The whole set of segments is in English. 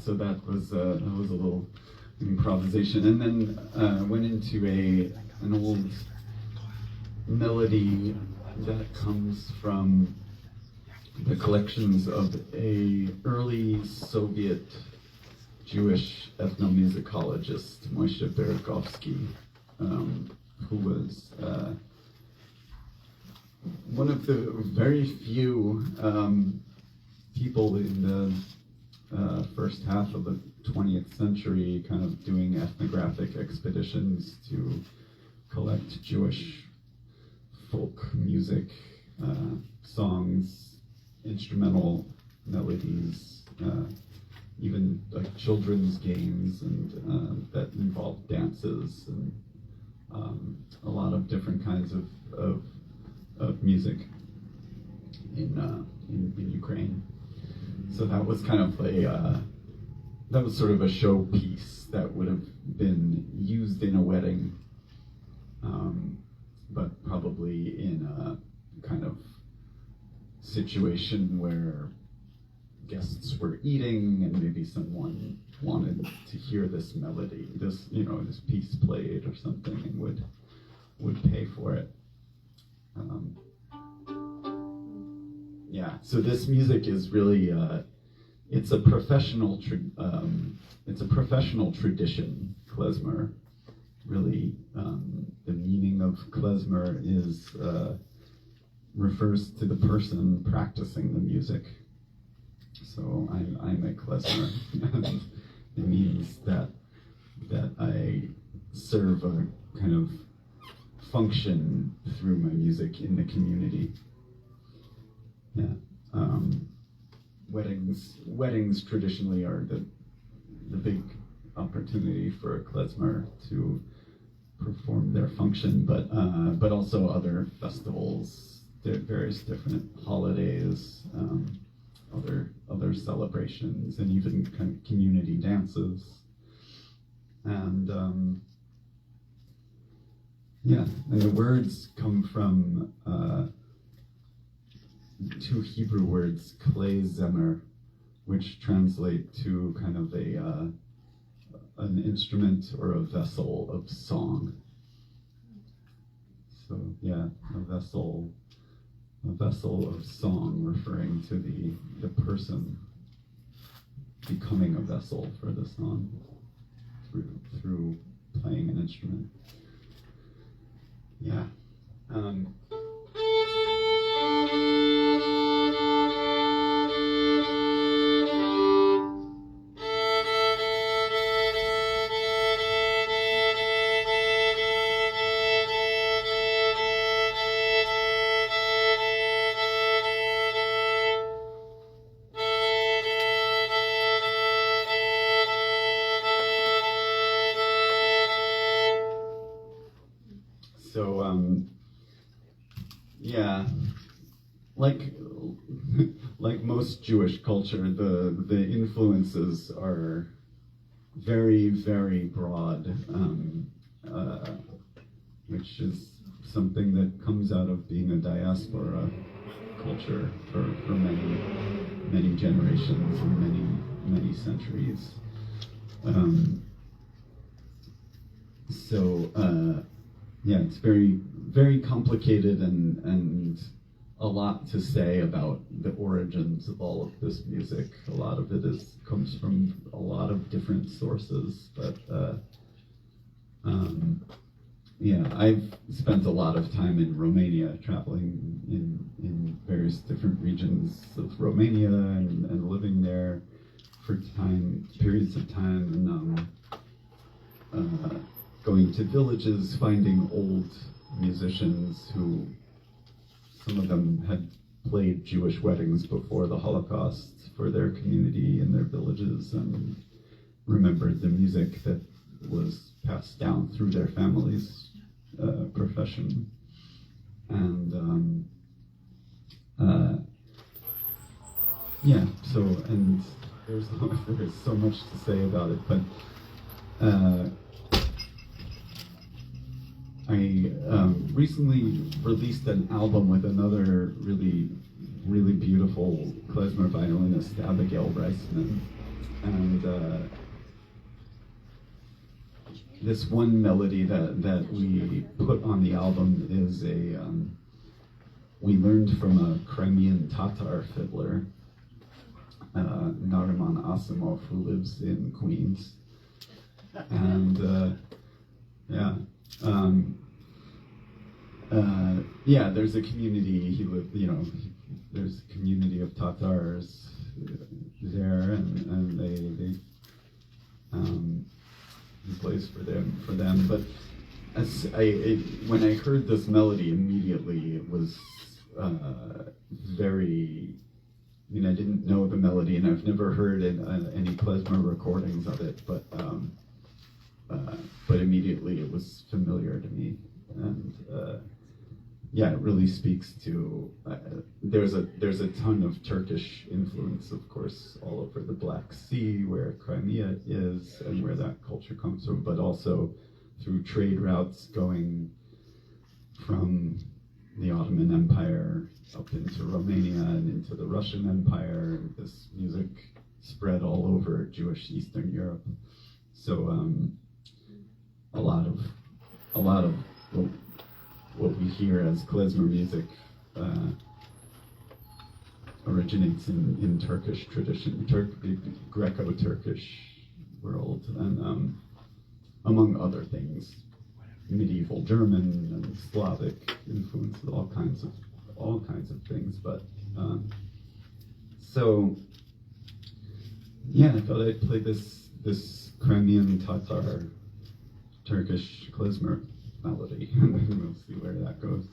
so that was a little improvisation, and then went into an old melody that comes from the collections of a early Soviet Jewish ethnomusicologist, Moshe Beregovsky, who was one of the very few people in the first half of the 20th century kind of doing ethnographic expeditions to collect Jewish folk music, songs, instrumental melodies, even like children's games and that involved dances and a lot of different kinds of music in Ukraine. So that was kind of that was sort of a showpiece that would have been used in a wedding, but probably in a kind of situation where guests were eating and maybe someone wanted to hear this melody, this piece played or something, and would pay for it. So this music is really it's a professional tradition, klezmer. Really, the meaning of klezmer is refers to the person practicing the music. So I'm a klezmer, and it means that I serve a kind of function through my music in the community. Yeah. Weddings traditionally are the big opportunity for a klezmer to perform their function, but also other festivals, various different holidays, other celebrations, and even kind of community dances. And and the words come from two Hebrew words, klei zemer, which translate to kind of an instrument or a vessel of song. So a vessel of song, referring to the person becoming a vessel for the song through playing an instrument. Yeah. Like most Jewish culture, the influences are very, very broad, which is something that comes out of being a diaspora culture for many generations and many centuries. It's very, very complicated and a lot to say about the origins of all of this music. A lot of it comes from a lot of different sources, but I've spent a lot of time in Romania, traveling in various different regions of Romania and living there for periods of time, and going to villages, finding old musicians who, some of them had played Jewish weddings before the Holocaust for their community and their villages, and remembered the music that was passed down through their family's profession. And and there's so much to say about it, but I recently released an album with another really, really beautiful klezmer violinist, Abigail Reisman, And this one melody that we put on the album is we learned from a Crimean Tatar fiddler, Nariman Asimov, who lives in Queens. And there's a community. There's a community of Tatars there, and he plays for them. But when I heard this melody, immediately it was very. I mean, I didn't know the melody, and I've never heard any klezmer recordings of it, but immediately it was familiar to me, and it really speaks to. There's a ton of Turkish influence, of course, all over the Black Sea, where Crimea is, and where that culture comes from, but also through trade routes going from the Ottoman Empire up into Romania and into the Russian Empire, and this music spread all over Jewish Eastern Europe. So a lot of what we hear as klezmer music originates in Turkish tradition, Greco-Turkish world, and among other things, medieval German and Slavic influence, all kinds of things. But I thought I'd play this Crimean Tatar Turkish klezmer melody, and then we'll see where that goes.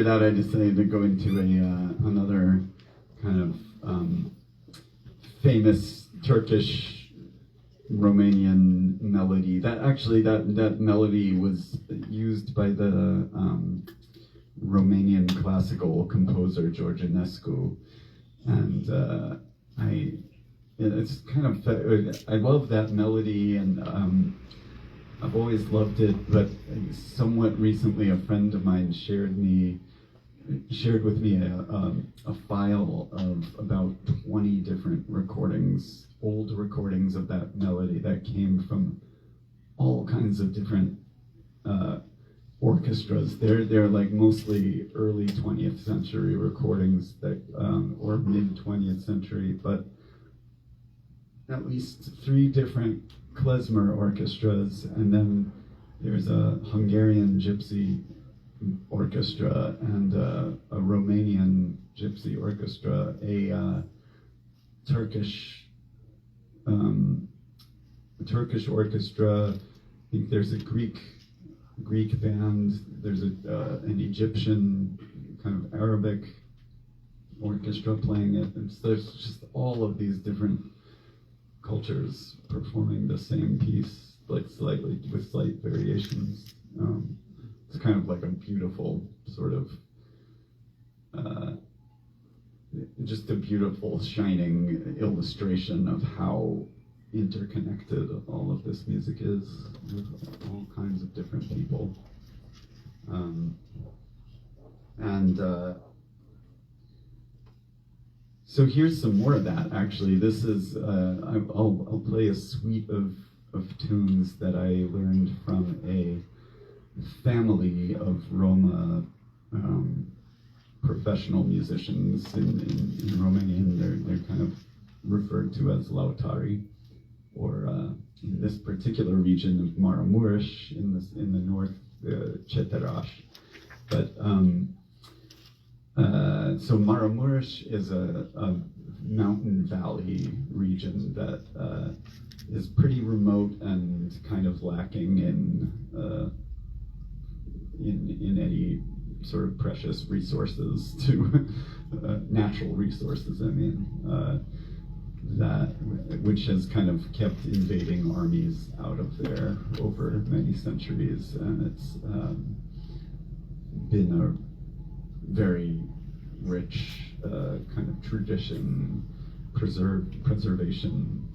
that, I decided to go into another kind of famous Turkish Romanian melody. That melody was used by the Romanian classical composer Georginescu, and it's kind of, I love that melody, and I've always loved it, but somewhat recently a friend of mine shared with me a file of about 20 different recordings, old recordings of that melody that came from all kinds of different orchestras. They're like mostly early 20th century recordings that, or mid 20th century, but at least 3 different klezmer orchestras, and then there's a Hungarian gypsy orchestra and a Romanian gypsy orchestra, a Turkish orchestra. I think there's a Greek band. There's an Egyptian kind of Arabic orchestra playing it. And so there's just all of these different cultures performing the same piece, like slightly with slight variations. It's kind of like a beautiful sort of, just a beautiful shining illustration of how interconnected all of this music is with all kinds of different people. So here's some more of that, actually. This is, I'll play a suite of tunes that I learned from a family of Roma professional musicians in Romanian. They're kind of referred to as lautari, or in this particular region of Maramureș in the north, Ceteraș. But so Maramureș is a mountain valley region that is pretty remote and kind of lacking in any sort of precious resources to natural resources. I mean, which has kind of kept invading armies out of there over many centuries, and it's been a very rich kind of tradition preservation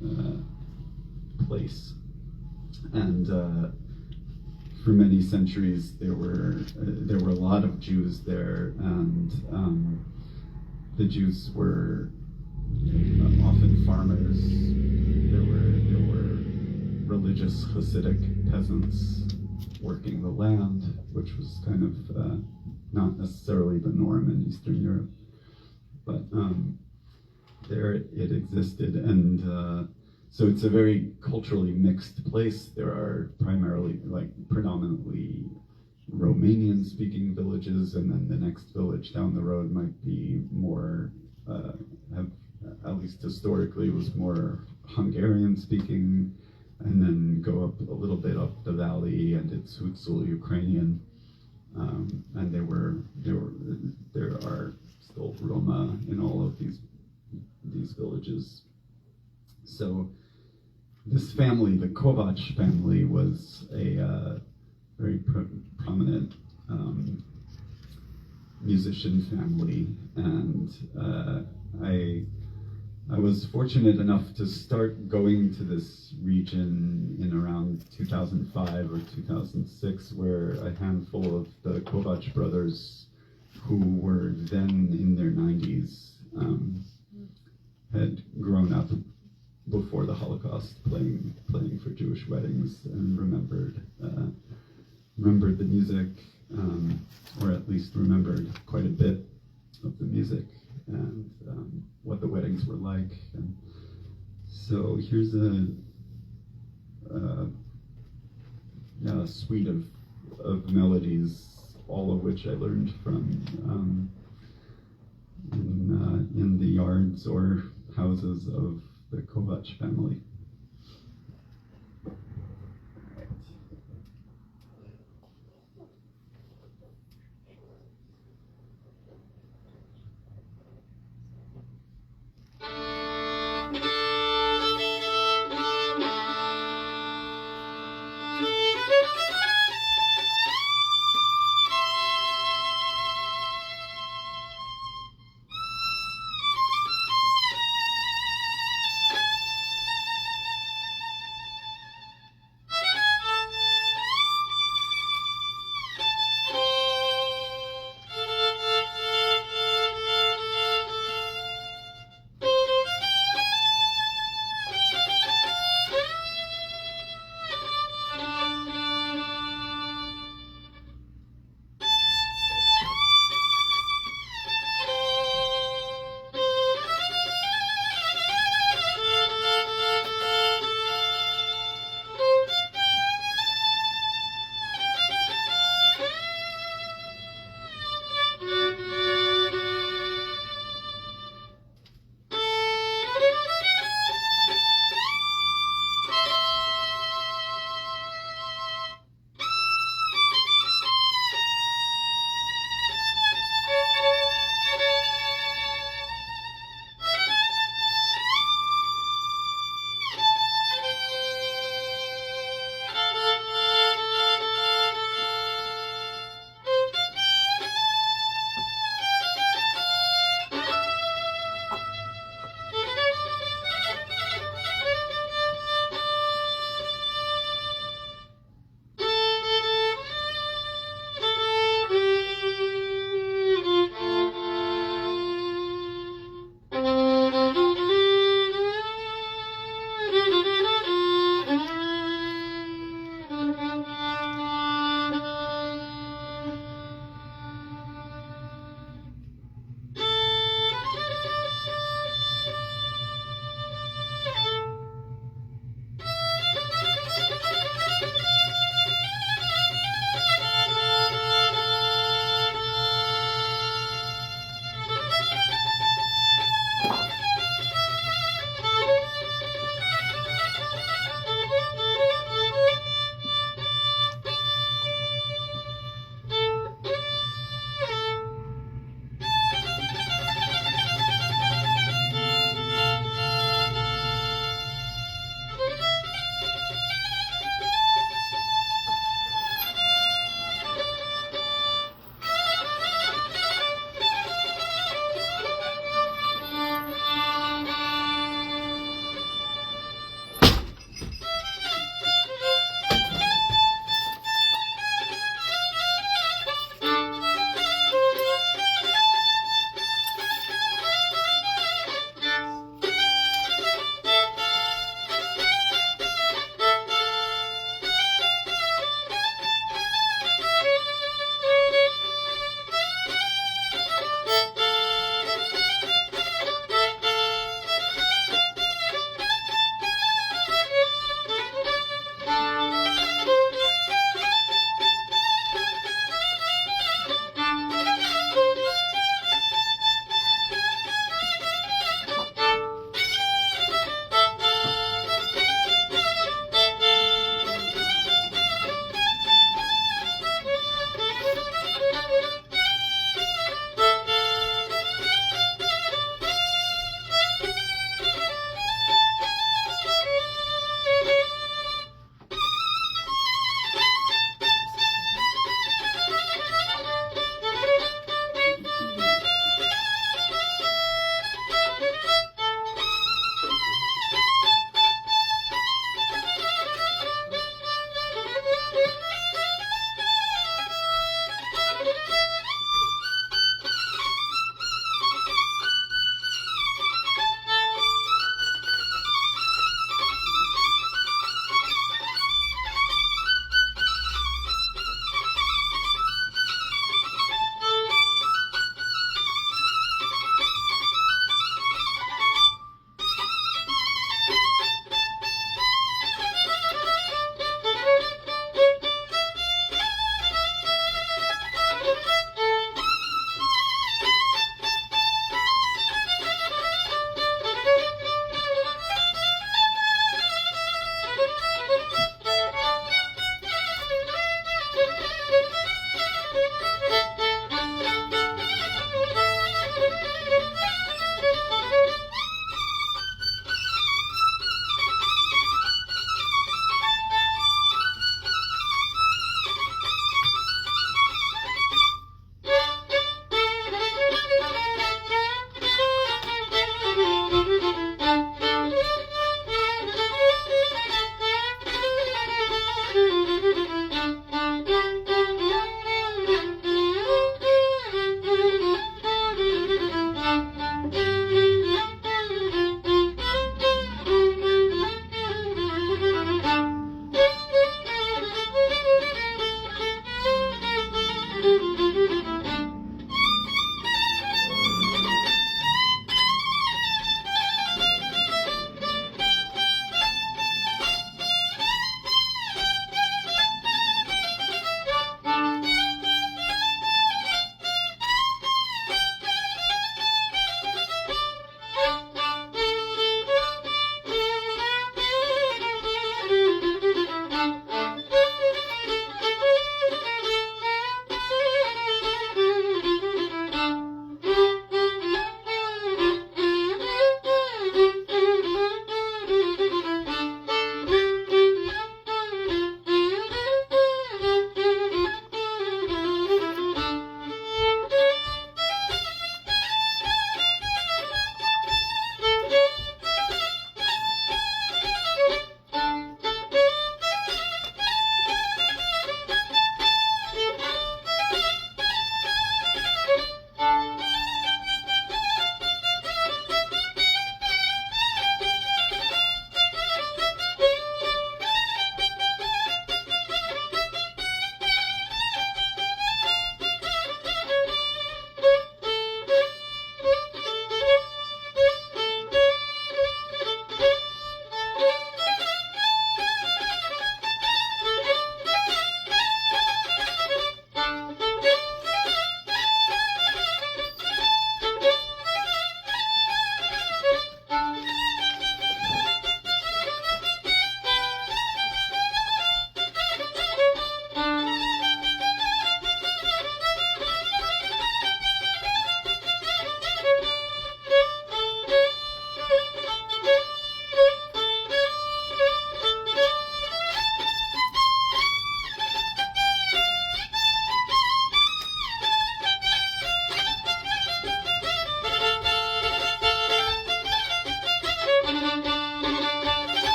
place, and for many centuries there were a lot of Jews there, and the Jews were often farmers. There were religious Hasidic peasants working the land, which was kind of not necessarily the norm in Eastern Europe, but there it existed, and so it's a very culturally mixed place. There are predominantly Romanian-speaking villages, and then the next village down the road might be more, at least historically, was more Hungarian-speaking, and then go up a little bit up the valley, and it's Hutzul Ukrainian. And there are still Roma in all of these villages. So this family, the Kovac family, was a very prominent musician family, and I was fortunate enough to start going to this region in around 2005 or 2006, where a handful of the Kovac brothers, who were then in their 90s, had grown up before the Holocaust playing for Jewish weddings, and remembered the music, or at least remembered quite a bit of the music and what the weddings were like. And so here's a suite of melodies, all of which I learned from in the yards or houses of the Kovac family.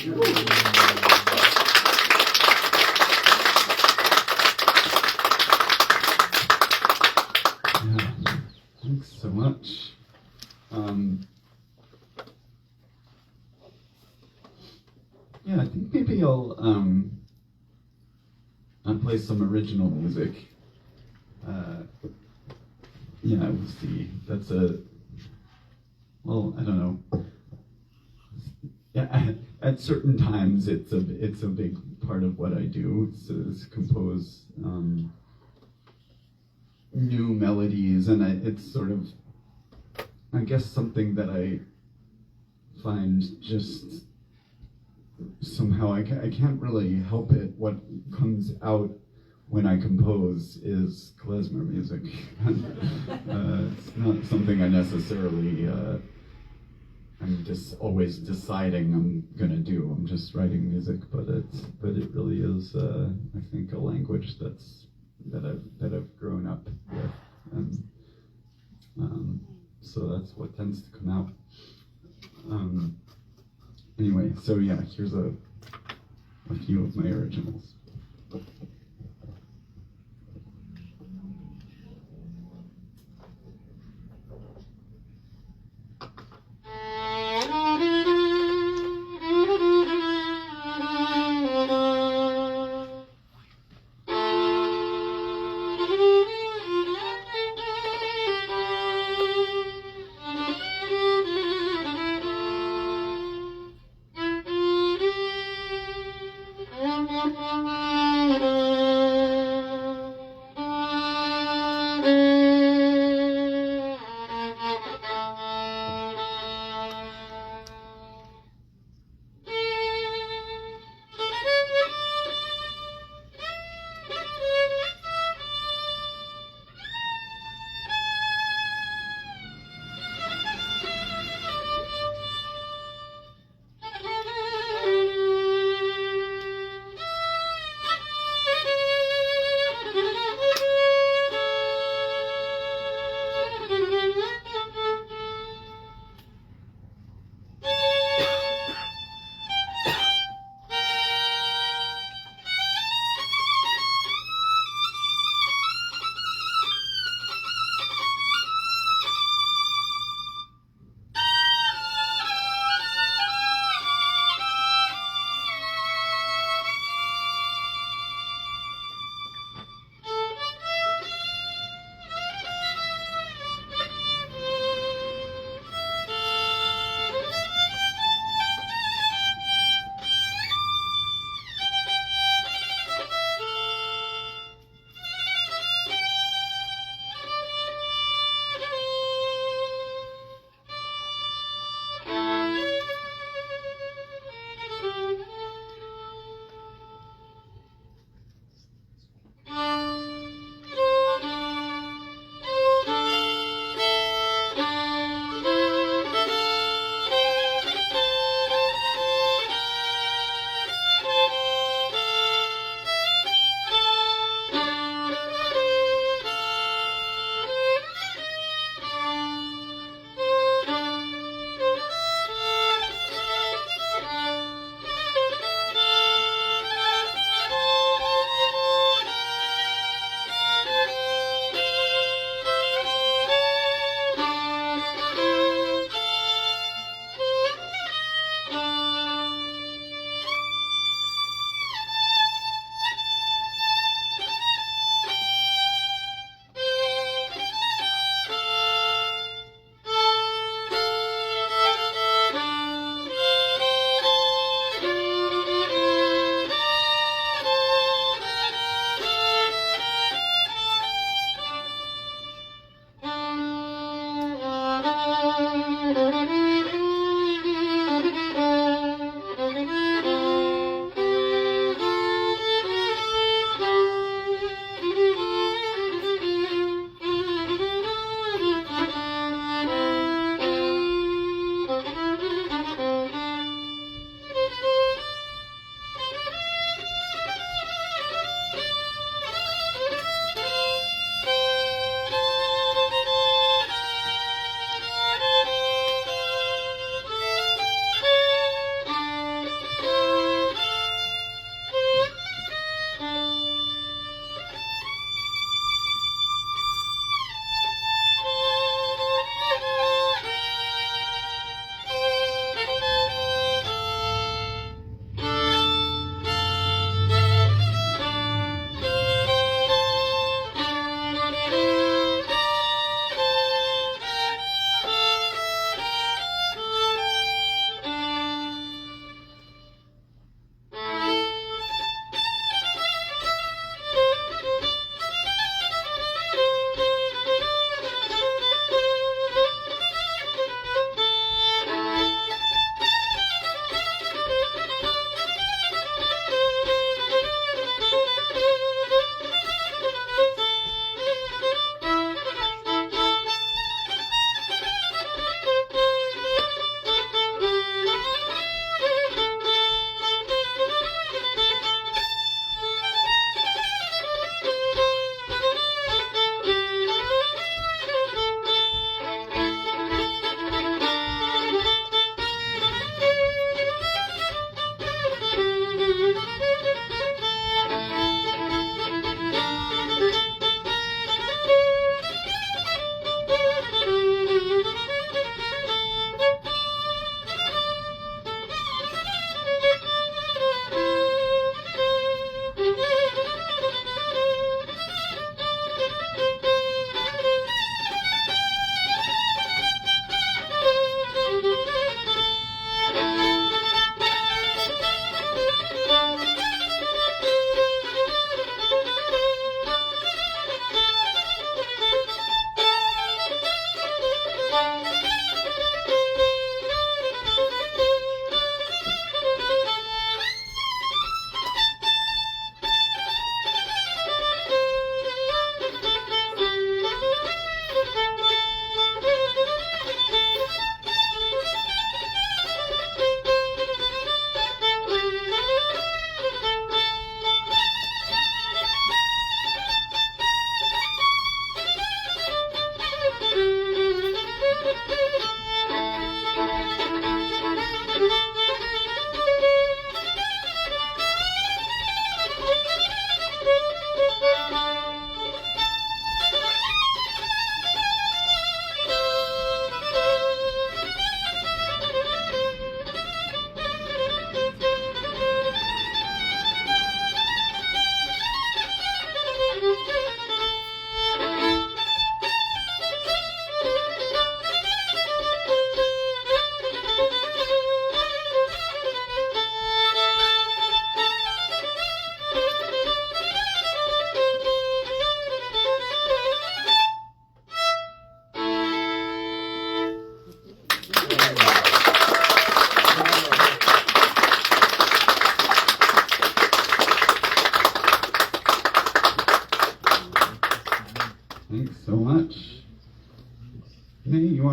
Yeah, thanks so much. Yeah, I think maybe I'll play some original music. Yeah, we'll see. That's well, I don't know. Yeah, at certain times it's a big part of what I do. Is compose new melodies, and it's sort of, I guess, something that I find just somehow I can't really help it. What comes out when I compose is klezmer music. It's not something I necessarily I'm just always deciding I'm gonna do. I'm just writing music, but it really is I think a language that I've grown up with, and so that's what tends to come out. Anyway, so yeah, here's a few of my originals.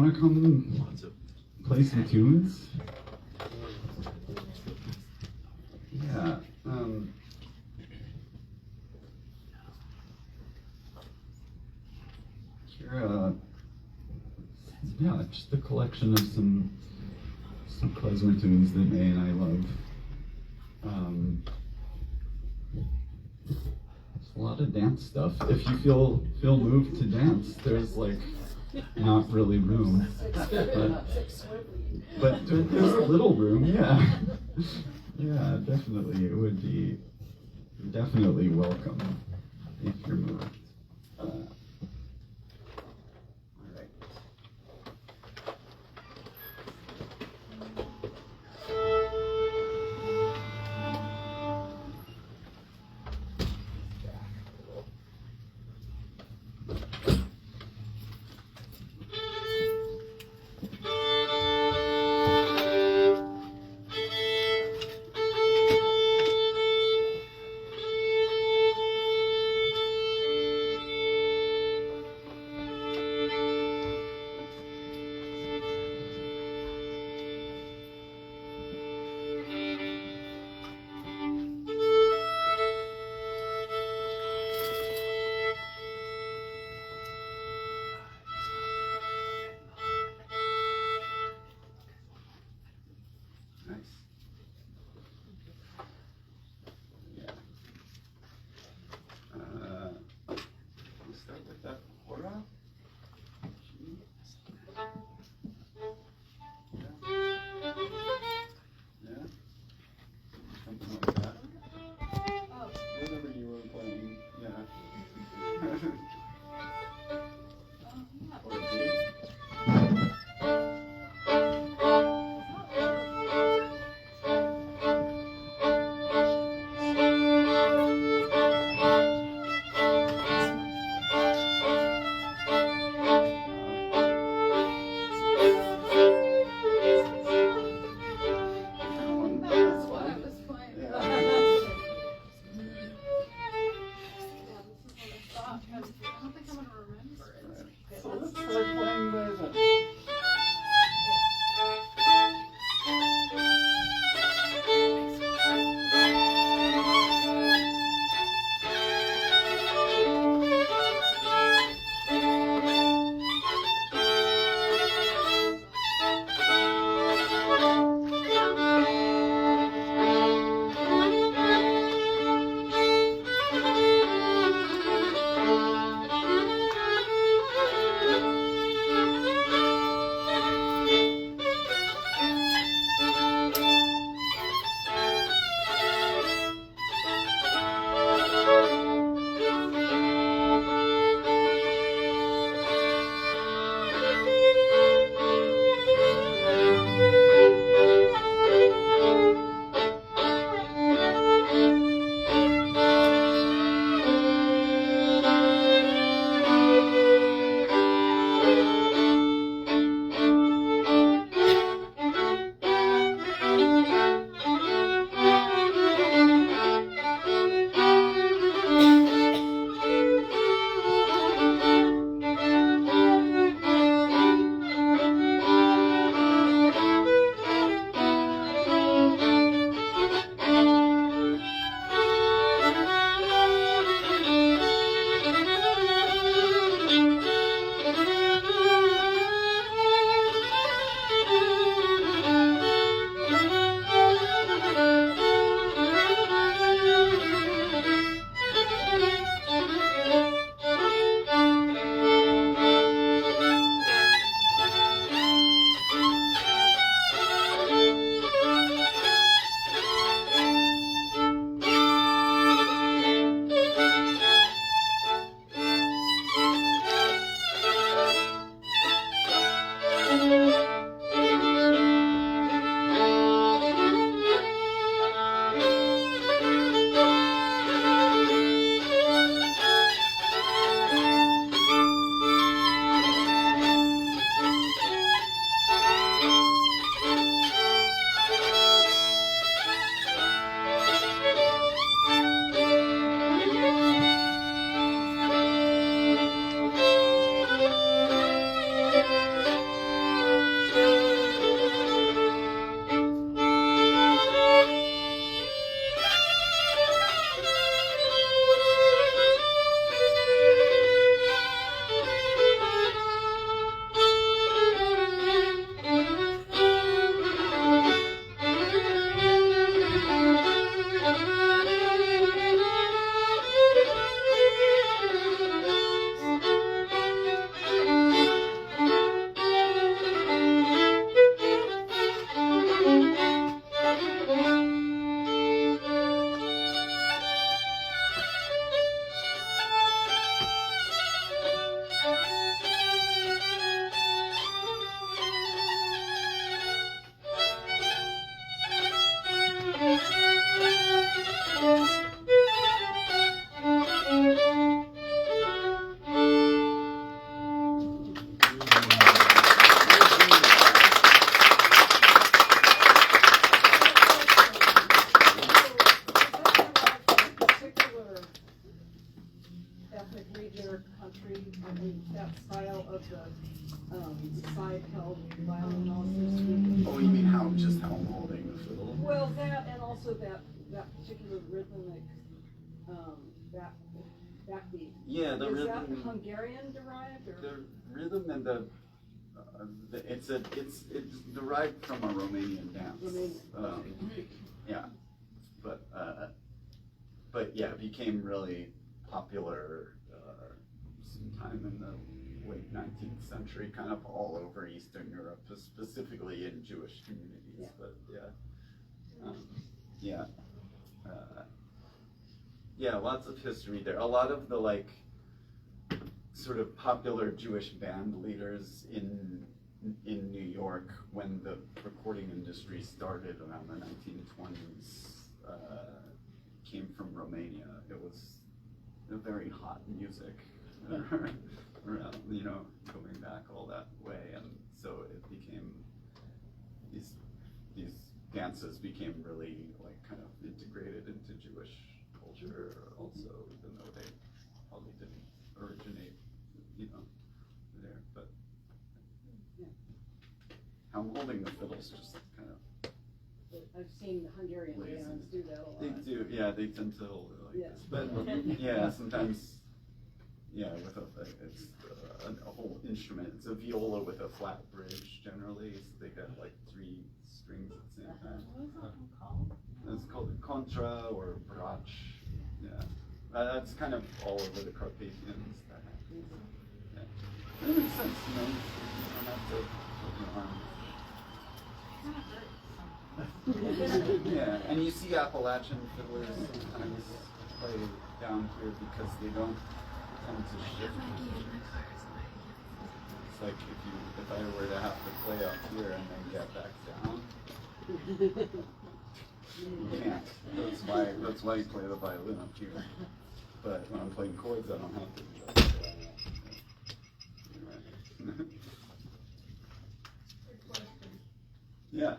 want to come play some tunes? Yeah. Here, yeah, just a collection of some klezmer tunes that May and I love. There's a lot of dance stuff. If you feel moved to dance, there's like not really room, but there's a little room. Yeah, yeah, definitely. It would be definitely welcome if you're moved. All right. Oh, you mean just how I'm holding the fiddle? Well, that and also that particular rhythmic backbeat. Yeah, the Is rhythm. that Hungarian derived or? The rhythm and it's derived from a Romanian dance. Yeah, but yeah, it became really popular sometime in the late 19th century, kind of all over Eastern Europe, specifically in Jewish communities. Yeah. But yeah, lots of history there. A lot of the sort of popular Jewish band leaders in New York when the recording industry started around the 1920s came from Romania. It was a very hot music around, going back all that way, and so it became these dances became really kind of integrated into Jewish culture also, even though they probably didn't originate there. But how I'm holding the fiddles just kind of. I've seen the Hungarian lazy. bands do that a lot. They do, yeah. They tend to hold it like Yeah. this, but yeah, sometimes. Yeah, with it's a whole instrument. It's a viola with a flat bridge generally, so they got 3 strings at the same time. What is that called? It's called contra or brach. Yeah, that's kind of all over the Carpathians. Yeah, it makes sense, you don't have to put your arms. Yeah, and you see Appalachian fiddlers sometimes play down here because they don't tend to shift. It's like if I were to have to play up here and then get back down, you can't. That's why you play the violin up here. But when I'm playing chords, I don't have to. Yeah.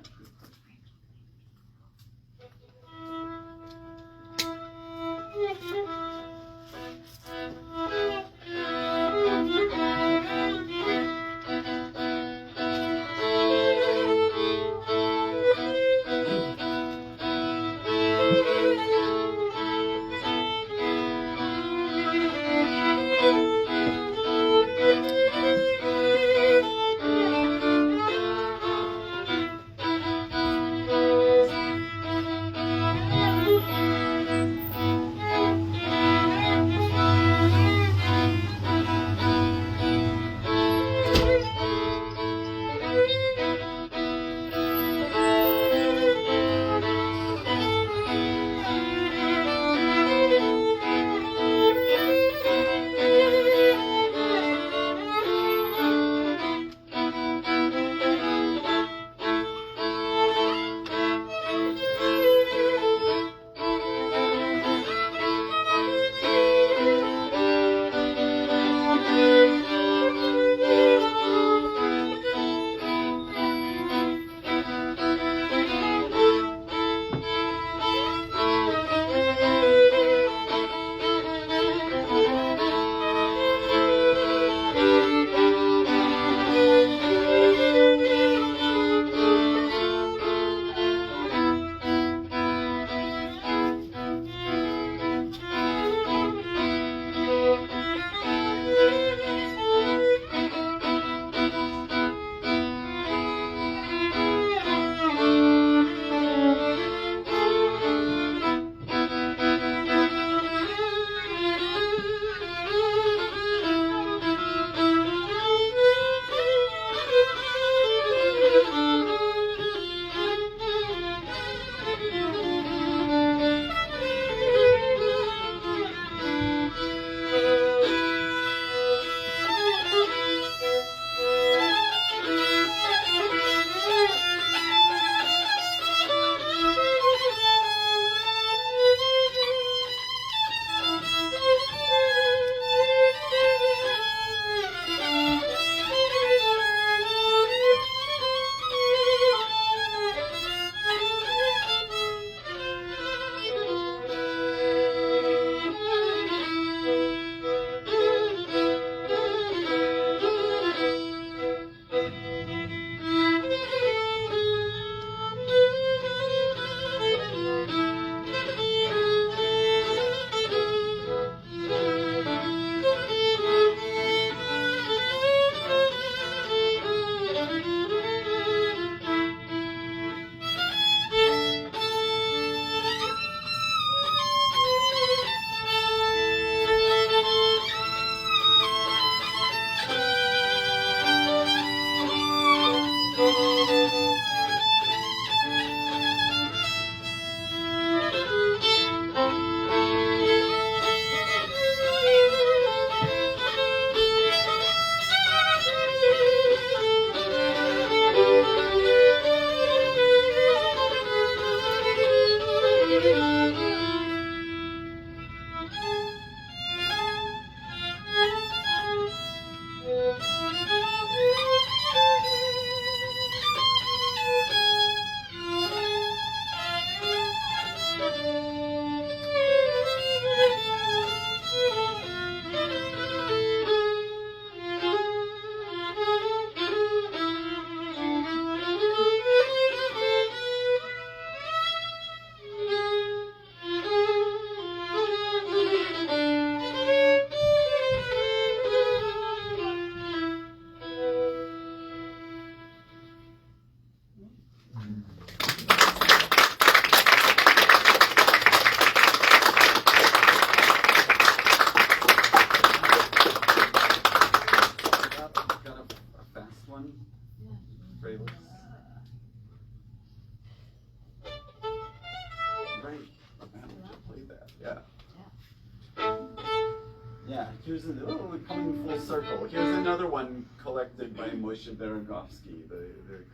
Here's we're coming full circle. Here's another one collected by Moshe Beregovsky, the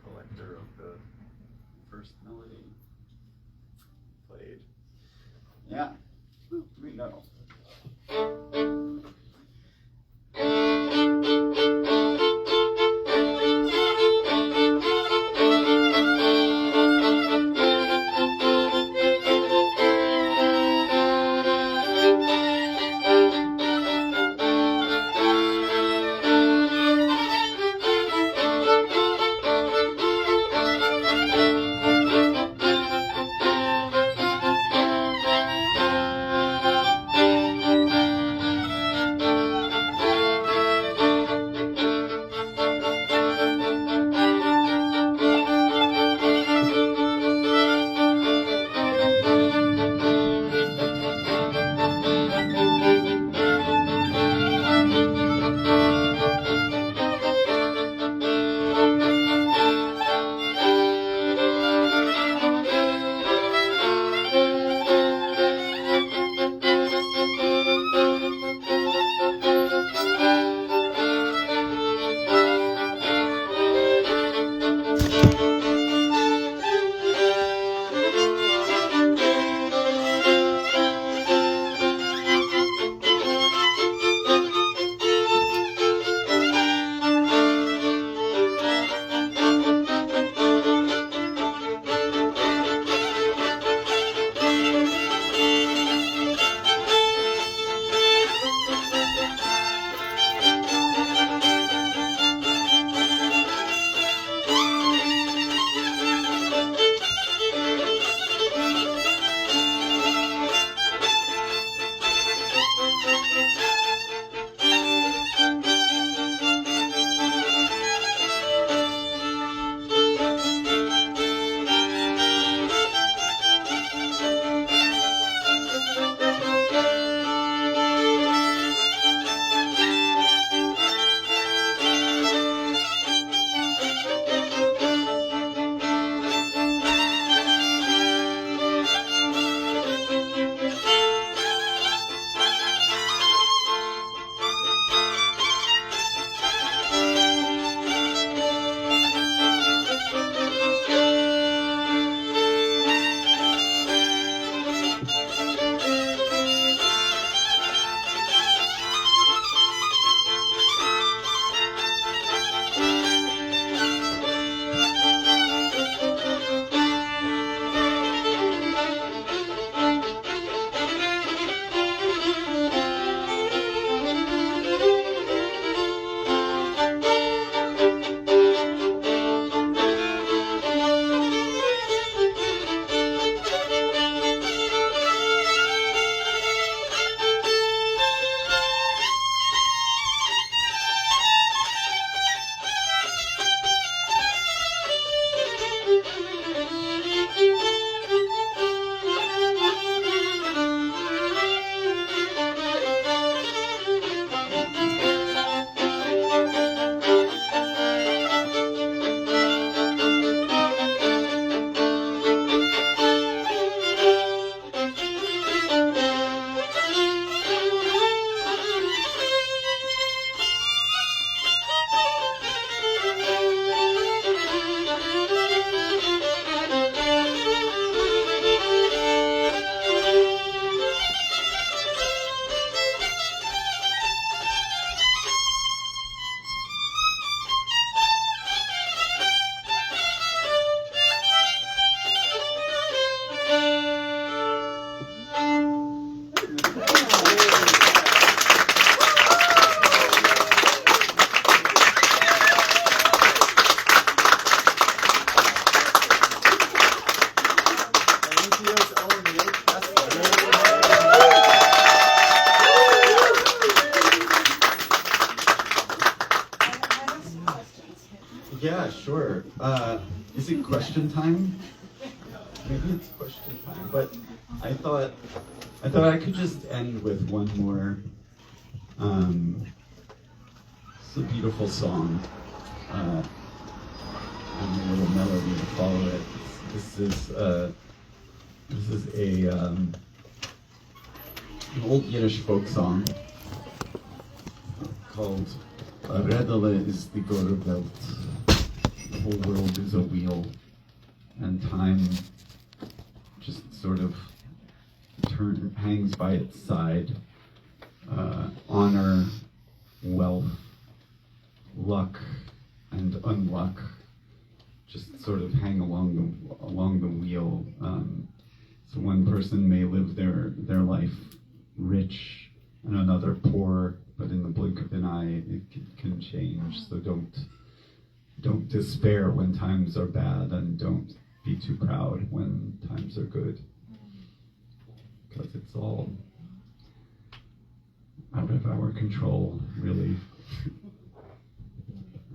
collector of the first melody played. Yeah, here we go. Sure. Is it question time? Maybe it's question time, but I thought I could just end with one more. It's a beautiful song, and a little melody to follow it. This is an old Yiddish folk song called "Redele is the Gore Welt." The whole world is a wheel, and time just sort of hangs by its side. Honor, wealth, luck, and unluck just sort of hang along the wheel. So one person may live their life rich and another poor, but in the blink of an eye it can change. So don't despair when times are bad, and don't be too proud when times are good, because it's all out of our control, really.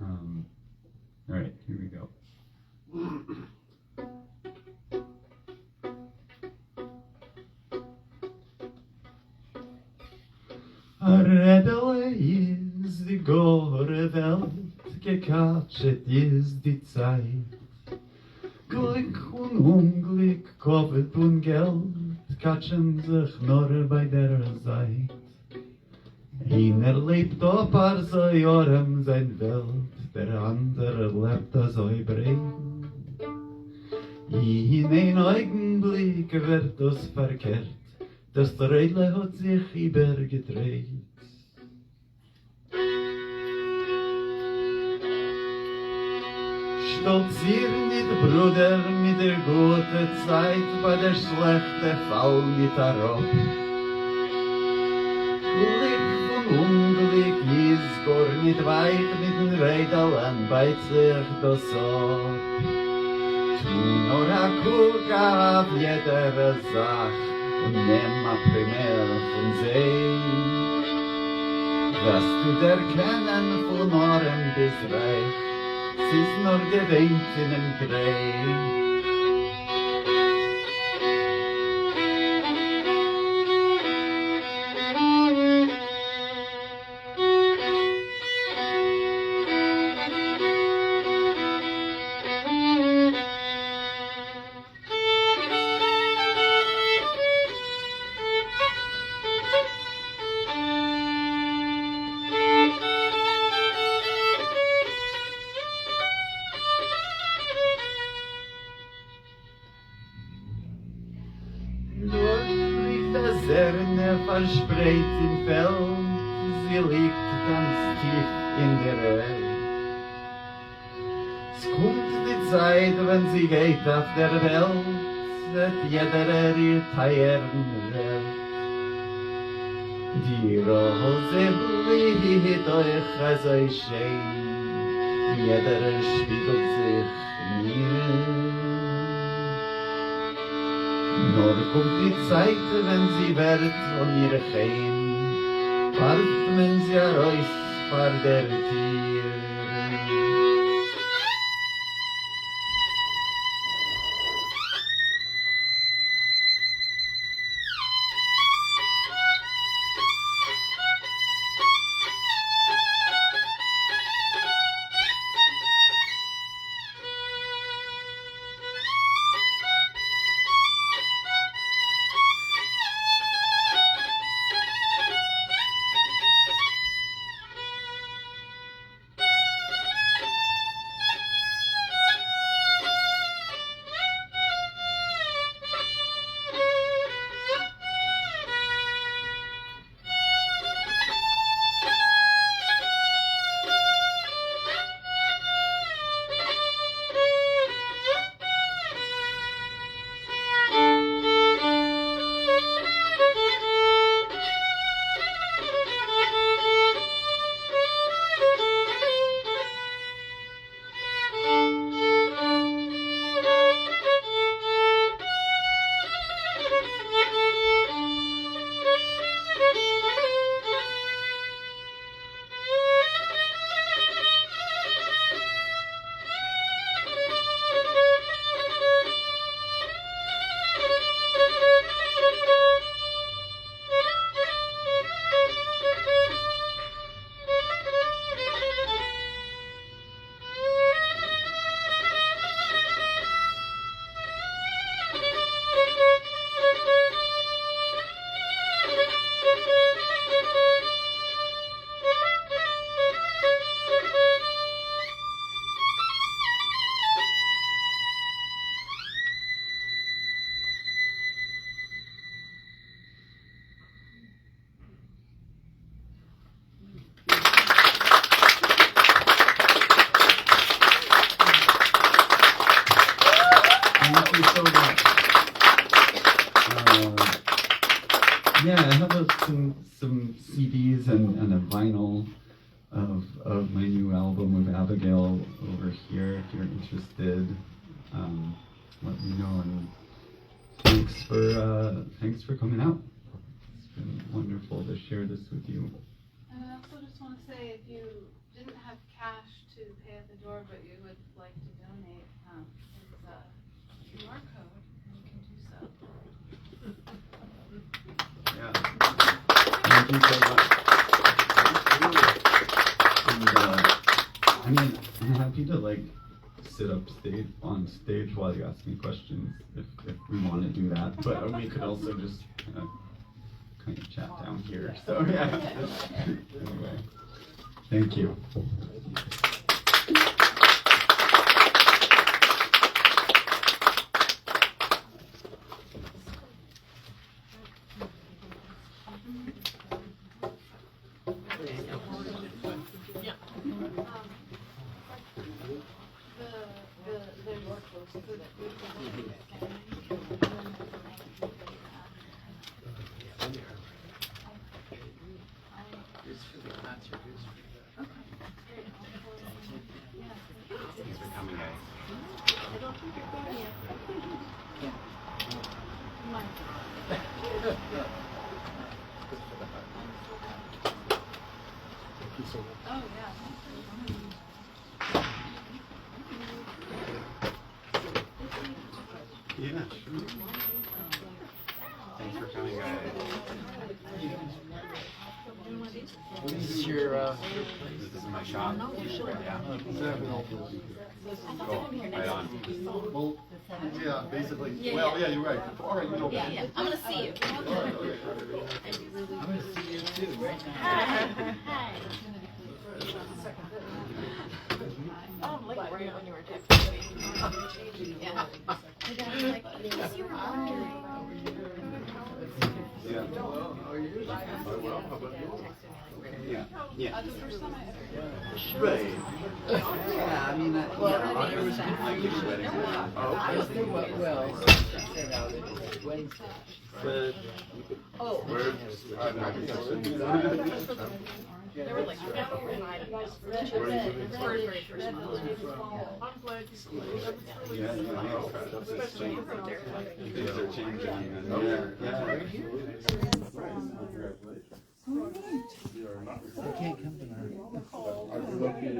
All right, here we go. Redele is die gore Welt, gekatschet is die Zeit. Glück und Unglück, Covid und Geld, katschen sich nur bei der Zeit. Einer lebt auf so Jorem sein Welt, der andere lebt so breit. In ein Augenblick wird das verkehrt, das Rädle hat sich übergedreht. Stolzieren die Brüder mit der guten Zeit, bei der schlechte Fall mit der Rob. Glück und Unglück ist gar nicht weit, mit den Rädern beißt sich das ab. Tu nur a guck auf jeder Sach und nimm a primär von See. Was du erkennen von Arm bis Reich, es ist nur gewähnt in einem Dreh. Serne verspreit im Feld, sie liegt ganz tief in der Welt. Es kommt die Zeit, wenn sie geht auf der Welt, wird jeder ihr Teilen Welt. Die Rose blüht euch so schön, jeder spiegelt sich in ihr. Nur kommt die Zeit, wenn sie wird von ihrer Heim, warft man sie raus vor der Tür. Yeah, I have some CDs and a vinyl of my new album with Abigail over here. If you're interested, let me know. And thanks for coming out. It's been wonderful to share this with you. And I also just want to say, if you didn't have cash to pay at the door, but you would like to donate, it's a QR code, and you can do so. Yeah. Thank you so much. And I'm happy to sit on stage while you ask me questions if we want to do that. But we could also just kind of chat down here. So yeah. Anyway, thank you. Oh, yeah. Yeah, sure. Thanks for coming, guys. This is your This is my shop. Yeah. Cool. Right on. well, Yeah, basically. Yeah, Well, yeah. yeah, you're right. All right, you know. Yeah, yeah. I'm gonna see you. I'm gonna see you too right now. Hi. Oh, like right when you were texting me. Yeah. And I was like, in case you were wondering. Yeah. Yeah. Yeah. The first time I ever Right. Yeah, I mean, Well, set out it Wednesday. But Oh. where? I think I should do that. There were like Where are you living? Yeah, things are changing. And I can't come tonight.